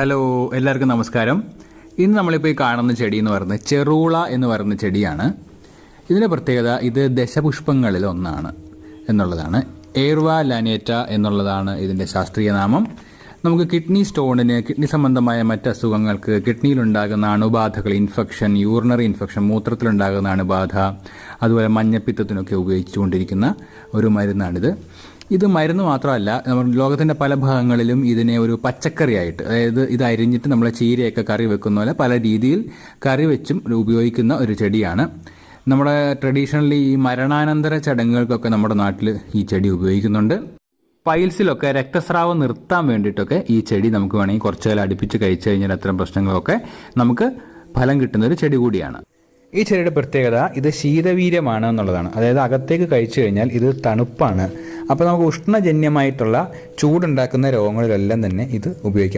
Hello, എല്ലാവർക്കും നമസ്കാരം. ഇന്ന് നമ്മളിപ്പോൾ ഈ കാണുന്ന ചെടി എന്ന് പറയുന്നത് ചെറൂള എന്ന് പറയുന്ന ചെടിയാണ്. ഇതിൻ്റെ പ്രത്യേകത ഇത് ദശപുഷ്പങ്ങളിൽ ഒന്നാണ് എന്നുള്ളതാണ്. എയർവ ലാനേറ്റ എന്നുള്ളതാണ് ഇതിൻ്റെ ശാസ്ത്രീയ നാമം. നമുക്ക് കിഡ്നി സ്റ്റോണിന്, കിഡ്നി സംബന്ധമായ മറ്റ് അസുഖങ്ങൾക്ക്, കിഡ്നിയിലുണ്ടാകുന്ന അണുബാധകൾ, ഇൻഫെക്ഷൻ, യൂറിനറി ഇൻഫെക്ഷൻ, മൂത്രത്തിലുണ്ടാകുന്ന അണുബാധ, അതുപോലെ മഞ്ഞപ്പിത്തത്തിനൊക്കെ ഉപയോഗിച്ചുകൊണ്ടിരിക്കുന്ന ഒരു മരുന്നാണിത്. ഇത് മരുന്ന് മാത്രമല്ല, നമ്മൾ ലോകത്തിൻ്റെ പല ഭാഗങ്ങളിലും ഇതിനെ ഒരു പച്ചക്കറിയായിട്ട്, അതായത് ഇത് അരിഞ്ഞിട്ട് നമ്മൾ ചീരയൊക്കെ കറി വെക്കുന്ന പോലെ പല രീതിയിൽ കറി വെച്ചും ഉപയോഗിക്കുന്ന ഒരു ചെടിയാണ്. നമ്മുടെ ട്രഡീഷണലി ഈ മരണാനന്തര ചടങ്ങുകൾക്കൊക്കെ നമ്മുടെ നാട്ടിൽ ഈ ചെടി ഉപയോഗിക്കുന്നുണ്ട്. പൈൽസിലൊക്കെ രക്തസ്രാവം നിർത്താൻ വേണ്ടിയിട്ടൊക്കെ ഈ ചെടി നമുക്ക് വേണമെങ്കിൽ കുറച്ച് കാലം അടുപ്പിച്ച് കഴിച്ചു കഴിഞ്ഞാൽ അത്തരം പ്രശ്നങ്ങളൊക്കെ നമുക്ക് ഫലം കിട്ടുന്ന ഒരു ചെടി കൂടിയാണ്. ഈ ചെടിയുടെ പ്രത്യേകത ഇത് ശീതവീര്യമാണ് എന്നുള്ളതാണ്. അതായത് അകത്തേക്ക് കഴിച്ചു കഴിഞ്ഞാൽ ഇത് തണുപ്പാണ്. അപ്പോൾ നമുക്ക് ഉഷ്ണജന്യമായിട്ടുള്ള ചൂടുണ്ടാക്കുന്ന രോഗങ്ങളിലെല്ലാം തന്നെ ഇത് ഉപയോഗിക്കാം.